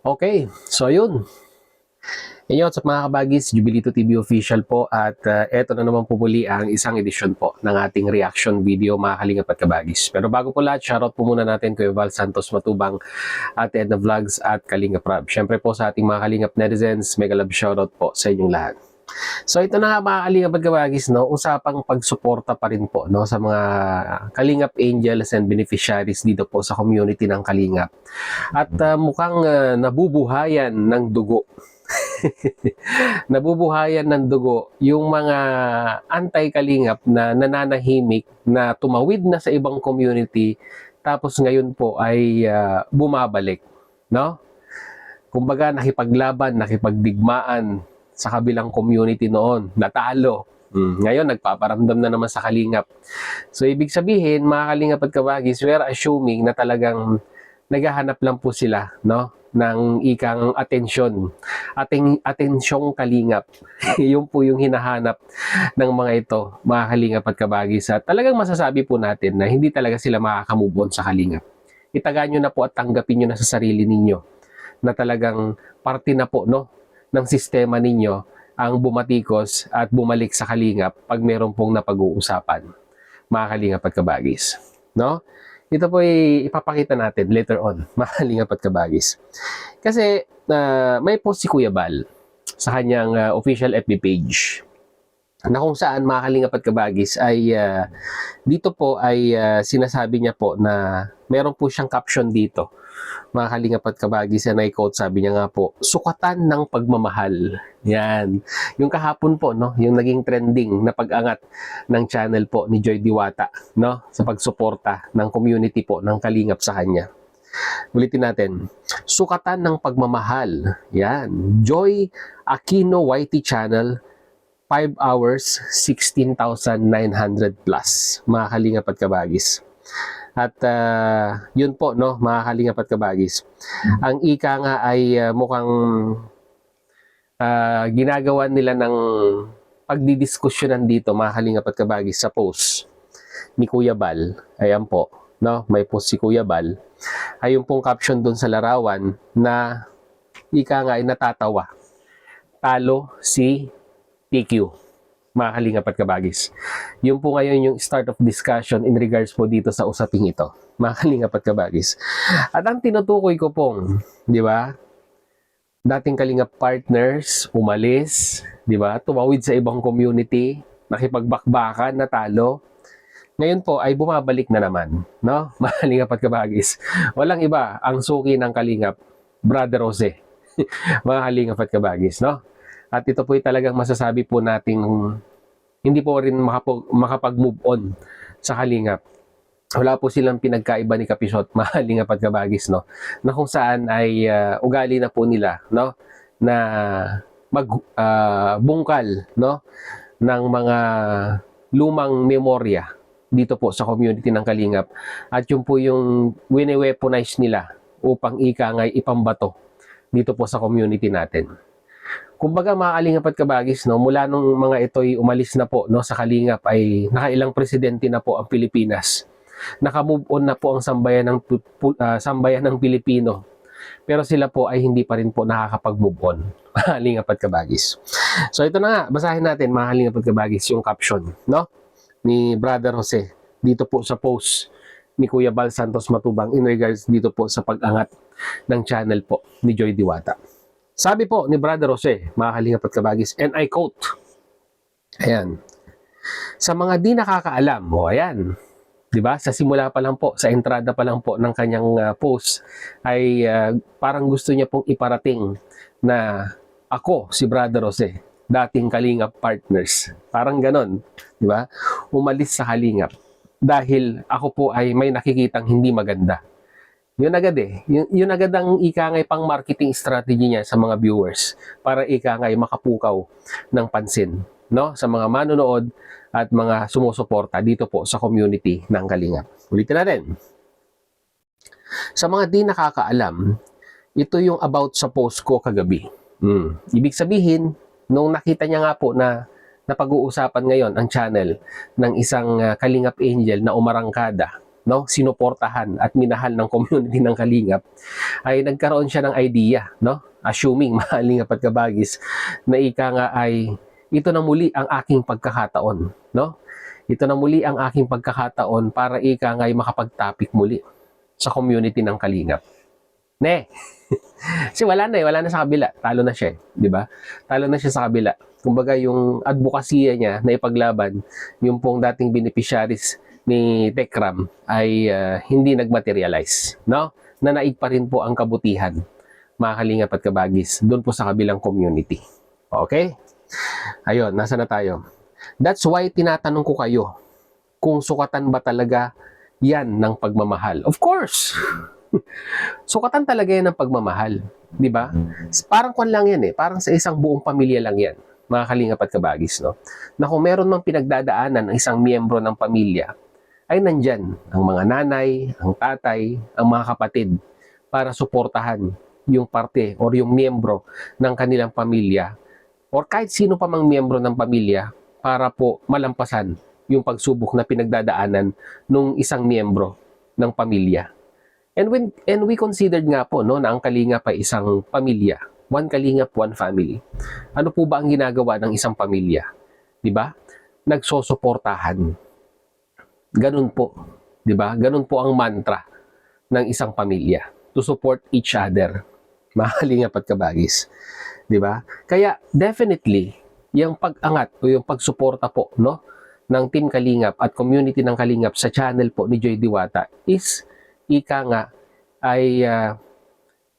Okay, so yun. Inyo at sa mga kabagis, Jubilito TV Official po at eto na naman po muli ang isang edisyon po ng ating reaction video mga kalingap at kabagis. Pero bago po lahat, shoutout po muna natin kay Val Santos Matubang at Edna Vlogs at Kalingap Rab. Siyempre po sa ating mga kalingap netizens, mega love shoutout po sa inyong lahat. So ito na nga mga kalingap at kabagis, no? Usapang pagsuporta pa rin po no? Sa mga kalingap angels and beneficiaries dito po sa community ng kalingap. At mukhang nabubuhayan ng dugo nabubuhayan ng dugo yung mga anti-kalingap na nananahimik na tumawid na sa ibang community tapos ngayon po ay bumabalik, no? Kumbaga nakipaglaban, nakipagdigmaan sa kabilang community noon, natalo. Ngayon nagpaparamdam na naman sa kalingap. So ibig sabihin, mga kalingap at kabagis, we are assuming na talagang naghahanap lang po sila, no? Ng ikang atensyon, atensyong kalingap. Yun po yung hinahanap ng mga ito, mga kalingap at kabagis. At talagang masasabi po natin na hindi talaga sila makakamove on sa kalingap. Itaga nyo na po at tanggapin nyo na sa sarili ninyo na talagang parte na po no, ng sistema ninyo ang bumatikos at bumalik sa kalingap pag meron pong napag-uusapan, mga kalingap at kabagis. No? Ito po ay ipapakita natin later on, mga kalingap at kabagis. Kasi may post si Kuya Bal sa kanyang official FB page na kung saan, mga kalingap at kabagis, ay dito po ay sinasabi niya po na meron po siyang caption dito, mga kalingap at kabagis, and I quote, sabi niya nga po, sukatan ng pagmamahal. Yan. Yung kahapon po, no, yung naging trending na pag-angat ng channel po ni Joy Diwata, no, sa pagsuporta ng community po ng kalingap sa kanya. Ulitin natin. Sukatan ng pagmamahal. Yan. Joy Aquino YT channel, 5 hours, 16,900 plus, mga kalingap at kabagis. At yun po, no, mga kalingap at kabagis. Ang ika nga ay mukhang ginagawa nila ng pagdidiskusyonan dito, mga kalingap at kabagis, sa post ni Kuya Bal. Ayan po, no, may post si Kuya Bal. Ayun pong caption dun sa larawan na ika nga ay natatawa. Talo si PQ, mga kalingap at kabagis. Yun po ngayon yung start of discussion in regards po dito sa usaping ito, mga kalingap at kabagis. At ang tinutukoy ko pong, di ba, dating kalingap partners, umalis, di ba, tumawid sa ibang community, nakipagbakbakan, natalo. Ngayon po ay bumabalik na naman, no, mga kalingap at kabagis. Walang iba, ang suki ng kalingap, Brother Jose, mga kalingap at kabagis, no? At ito po ay talagang masasabi po nating hindi po rin makapag-move on sa kalingap. Wala po silang pinagkaiba ni Kapisot, mga kalingap at kabagis, no? Na kung saan ay ugali na po nila, no? Na magbungkal, no? Ng mga lumang memorya dito po sa community ng kalingap. At yun po yung wine-weaponize nila upang ikangay ipambato dito po sa community natin. Kumbaga, mga kalingap at kabagis, no, mula nung mga ito'y umalis na po, no, sa kalingap, ay nakailang presidente na po ang Pilipinas. Naka-move on na po ang sambayan ng Pilipino. Pero sila po ay hindi pa rin po nakakapag-move on, mga kalingap at kabagis. So ito na nga, basahin natin, mga kalingap at kabagis, yung caption, no, ni Brother Jose dito po sa post ni Kuya Bal Santos Matubang in regards dito po sa pag-angat ng channel po ni Joy Diwata. Sabi po ni Brother Jose, mga kalingap at kabagis, and I quote, ayan, sa mga di nakakaalam, ayan, di ba, sa simula pa lang po, sa entrada pa lang po ng kanyang post, ay parang gusto niya pong iparating na ako, si Brother Jose, dating kalingap partners. Parang ganon, di ba? Umalis sa kalingap dahil ako po ay may nakikitang hindi maganda. Yun agad yun agad ang ikangay pang marketing strategy niya sa mga viewers para ikangay makapukaw ng pansin, no, sa mga manonood at mga sumusuporta dito po sa community ng kalingap. Ulitin natin. Sa mga di nakakaalam, ito yung about sa post ko kagabi. Ibig sabihin, nung nakita niya nga po na napag-uusapan ngayon ang channel ng isang kalingap angel na umarangkada no, sinuportahan at minahal ng community ng Kalingap, ay nagkaroon siya ng idea, no, assuming Kalingap at Kabagis, na ika nga ay ito na muli ang aking pagkakataon, no? Ito na muli ang aking pagkakataon para ika nga ay makapag-topic muli sa community ng Kalingap. Ne. Kasi wala na sa kabila. Talo na siya, di ba? Talo na siya sa kabila. Kumbaga yung advokasya niya na ipaglaban, yung pong dating beneficiaries ni Tekram ay hindi nagmaterialize, no? Nanaig pa rin po ang kabutihan, mga Kalingap at Kabagis, doon po sa kabilang community. Okay? Ayun, nasa na tayo? That's why tinatanong ko kayo kung sukatan ba talaga yan ng pagmamahal. Of course! Sukatan talaga yan ng pagmamahal. Di ba? Parang kwan lang yan eh. Parang sa isang buong pamilya lang yan, mga Kalingap at Kabagis, no? Na kung meron mang pinagdadaanan ng isang miyembro ng pamilya, ay nandyan ang mga nanay, ang tatay, ang mga kapatid para suportahan yung parte o yung miyembro ng kanilang pamilya or kahit sino pa mang miyembro ng pamilya para po malampasan yung pagsubok na pinagdadaanan ng isang miyembro ng pamilya. And we considered nga po, no, na ang Kalingap ay isang pamilya. One Kalingap, one family. Ano po ba ang ginagawa ng isang pamilya? Di ba? Nagsosuportahan. Ganun po. Di ba? Ganun po ang mantra ng isang pamilya. To support each other. Mga Kalingap at Kabagis. Di ba? Kaya definitely, yung pag-angat o yung pagsuporta po, no, ng Team Kalingap at community ng Kalingap sa channel po ni Joy Diwata is ika nga ay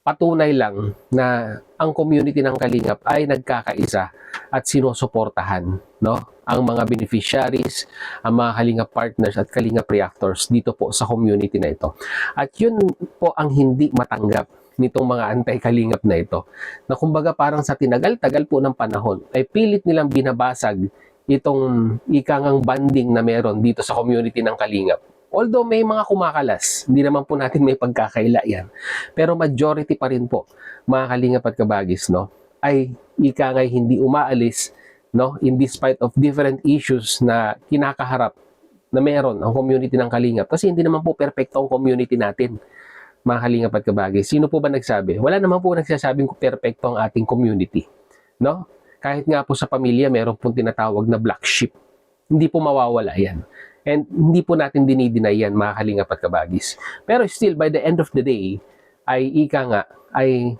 patunay lang na ang community ng Kalingap ay nagkakaisa at sinusuportahan, no, ang mga beneficiaries, ang mga Kalingap partners at Kalingap reactors dito po sa community na ito. At yun po ang hindi matanggap nitong mga anti-Kalingap na ito, na kumbaga parang sa tinagal-tagal po ng panahon ay pilit nilang binabasag itong ikangang banding na meron dito sa community ng Kalingap. Although may mga kumakalas, hindi naman po natin may pagkakaila yan. Pero majority pa rin po, mga Kalingap at Kabagis, no, ay ikangay hindi umaalis, no, in despite of different issues na kinakaharap na meron ang community ng Kalingap. Kasi hindi naman po perfecto ang community natin, mga Kalingap at Kabagis. Sino po ba nagsabi? Wala naman po nagsasabing perfecto ang ating community, no? Kahit nga po sa pamilya, meron pong tinatawag na black sheep. Hindi po mawawala yan. And hindi po natin dinideny yan, mga Kalingap at Kabagis. Pero still, by the end of the day, ay ika nga, ay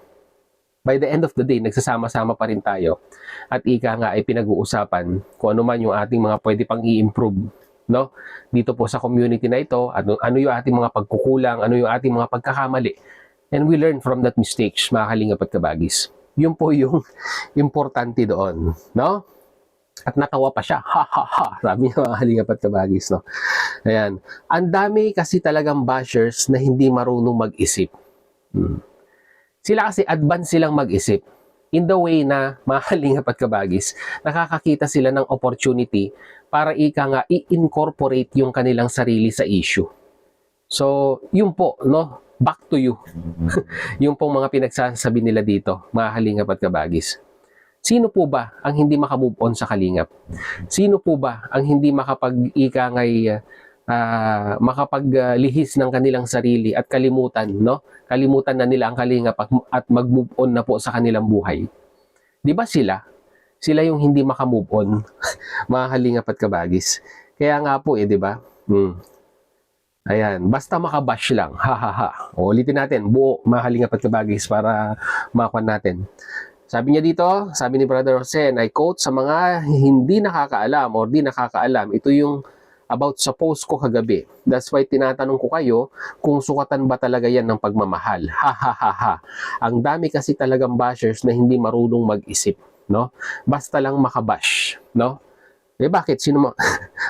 by the end of the day, nagsasama-sama pa rin tayo. At ika nga ay pinag-uusapan kung ano man yung ating mga pwede pang i-improve, no, dito po sa community na ito, ano yung ating mga pagkukulang, ano yung ating mga pagkakamali. And we learn from that mistakes, mga Kalingap at Kabagis. Yun po yung importante doon, no? At natawa pa siya, ha ha ha, sabi niya, mga Kalingap at Kabagis, no? Ayan, ang dami kasi talagang bashers na hindi marunong mag-isip. Sila kasi advance silang mag-isip. In the way na, mga Kalingap at Kabagis, nakakakita sila ng opportunity para ika nga i-incorporate yung kanilang sarili sa issue. So, yun po, no? Back to you. Yung pong mga pinagsasabi nila dito, mga Kalingap at Kabagis. Sino po ba ang hindi makamove on sa Kalingap? Sino po ba ang hindi makapaglihis ng kanilang sarili at kalimutan, no? Kalimutan na nila ang Kalingap at mag-move on na po sa kanilang buhay. 'Di ba sila? Sila yung hindi makamove on, mga Kalingap at Kabagis. Kaya nga po 'di ba? Ayan, basta makabash lang. Ha ha ha. O, ulitin natin, buo, mga Kalingap at Kabagis para makuha natin. Sabi niya dito, sabi ni Brother Jose, I quote, sa mga hindi nakakaalam or di nakakaalam, ito yung about sa post ko kagabi. That's why tinatanong ko kayo kung sukatan ba talaga yan ng pagmamahal. Ha ha ha ha. Ang dami kasi talagang bashers na hindi marunong mag-isip, no? Basta lang makabash, no? Eh bakit?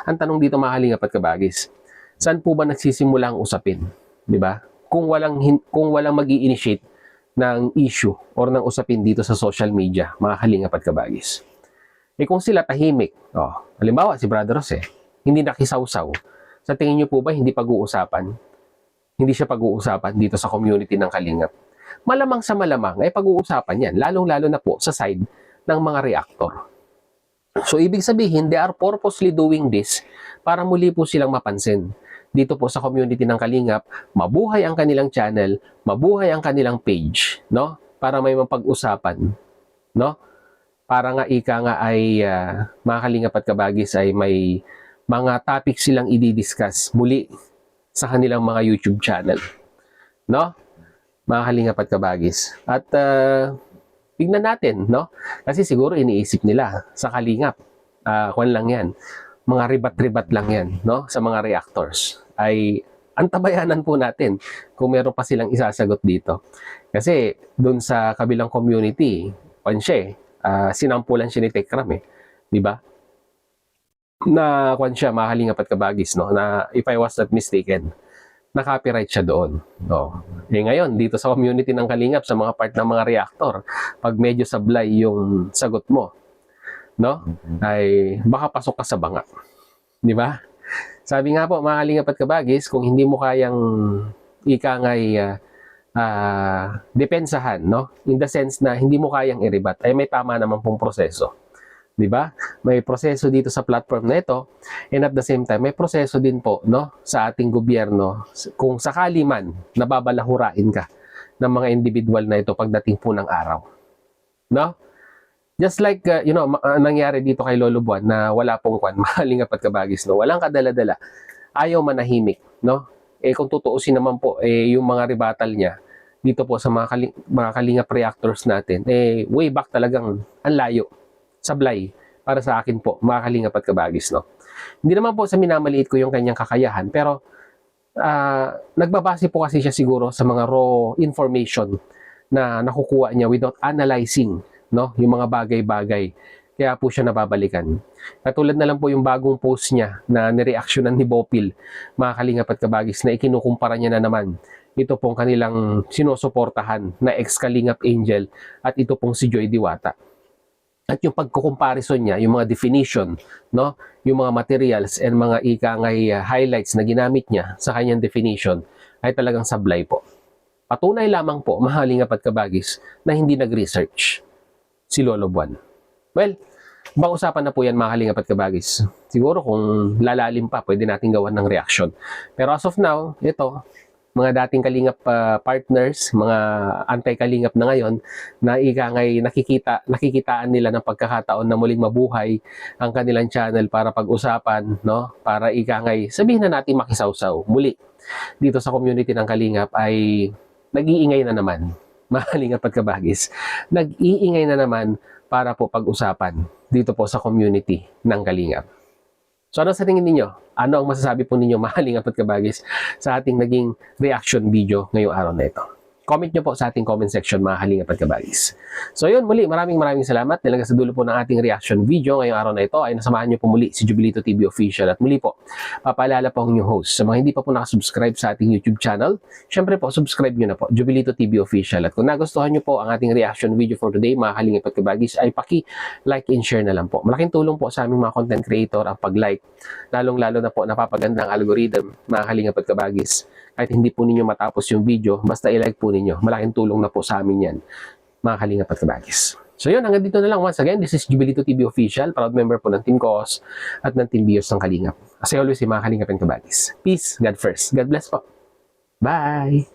Ang tanong dito, mga Kalingap at Kabagis, saan po ba nagsisimula ang usapin? 'Di ba? Kung walang magi-initiate ng issue or ng usapin dito sa social media, mga Kalingap at Kabagis. Eh kung sila tahimik, halimbawa si Brother Jose, hindi nakisawsaw, sa tingin niyo po ba hindi pag-uusapan? Hindi siya pag-uusapan dito sa community ng Kalingap. Malamang sa malamang ay pag-uusapan yan, lalong-lalo na po sa side ng mga reactor. So ibig sabihin, they are purposely doing this para muli po silang mapansin dito po sa community ng Kalingap, mabuhay ang kanilang channel, mabuhay ang kanilang page, no? Para may mapag-usapan, no? Para nga ika nga ay mga Kalingap at Kabagis ay may mga topic silang i-discuss muli sa kanilang mga YouTube channel, no? Mga Kalingap at Kabagis. At tignan natin, no? Kasi siguro iniisip nila sa Kalingap, kwan lang yan, mga ribat-ribat lang yan, no? Sa mga reactors ay antabayanan po natin kung meron pa silang isasagot dito. Kasi doon sa kabilang community, kwan siya sinampulan siya ni Tekram di ba? Na kwan siya, mga Kalingap at Kabagis, no? Na if I was not mistaken, na-copyright siya doon. No. Ngayon, dito sa community ng Kalingap, sa mga part ng mga reactor, pag medyo sablay yung sagot mo, no? Ay baka pasok ka sa banga. Di ba? Sabi nga po, mga Kalingap at Kabagis, kung hindi mo kayang ikangay depensahan, no? In the sense na hindi mo kayang iribat, ay may tama naman pong proseso. Di ba? May proseso dito sa platform na ito, and at the same time may proseso din po, no, sa ating gobyerno kung sakali man nababalahurain ka ng mga individual na ito pagdating po ng araw. No? Just like nangyari dito kay Lolo Buwan na wala pong kwan, Kalingap at Kabagis, no. Walang kadala-dala. Ayaw manahimik, no? Kung tutuusin naman po yung mga rebattal niya dito po sa mga Kalingap reactors natin, way back talagang ang layo. Sablay para sa akin po, mga Kalingap at Kabagis, no? Hindi naman po sa minamaliit ko yung kanyang kakayahan, pero nagbabase po kasi siya siguro sa mga raw information na nakukuha niya without analyzing, no, yung mga bagay-bagay. Kaya po siya nababalikan. Katulad na lang po yung bagong post niya na nireaksyonan ni Bopil, mga Kalingap at Kabagis, na ikinukumpara niya na naman ito pong kanilang sinusuportahan na ex-Kalingap Angel at ito pong si Joy Diwata. At yung pagko-comparison niya, yung mga definition, no, yung mga materials and mga ikangay highlights na ginamit niya sa kanyang definition ay talagang sablay po. Patunay lamang po, mga Kalingap at Kabagis, na hindi nag-research si Lolo Buwan. Well, ibang usapan na po yan, mga Kalingap at Kabagis. Siguro kung lalalim pa, pwede natin gawan ng reaction. Pero as of now, ito, mga dating Kalingap partners, mga anti-Kalingap na ngayon, na ikangay nakikitaan nila ng pagkakataon na muling mabuhay ang kanilang channel para pag-usapan, no? Para ikangay, sabihin na natin makisawsaw. Muli, dito sa community ng Kalingap ay nag-iingay na naman, mga Kalingap at Kabagis. Nag-iingay na naman para po pag-usapan dito po sa community ng Kalingap. So ano sa tingin ninyo? Ano ang masasabi po ninyo, mga Kalingap at Kabagis, sa ating naging reaction video ngayong araw na ito? Comment nyo po sa ating comment section, mga Kalingap at Kabagis. So yun, muli, maraming salamat. Dahil sa dulo po ng ating reaction video ngayong araw na ito ay nasamahan nyo po muli si Jubilito TV Official. At muli po, papaalala po ang inyong host. Sa mga hindi pa po nakasubscribe sa ating YouTube channel, syempre po, subscribe nyo na po, Jubilito TV Official. At kung nagustuhan nyo po ang ating reaction video for today, mga Kalingap at Kabagis, ay paki-like and share na lang po. Malaking tulong po sa aming mga content creator ang pag-like. Lalong-lalo na po napapaganda ang algorithm, mga Kalingap at Kabagis. Kahit hindi po ninyo matapos yung video, basta i-like po ninyo. Malaking tulong na po sa amin yan, mga Kalingap at Kabagis. So yun, hanggang dito na lang. Once again, this is Jubilito TV Official, proud member po ng Team Cos at ng Team Bios ng Kalingap. As always, mga Kalingap and Kabagis. Peace, God first. God bless po. Bye!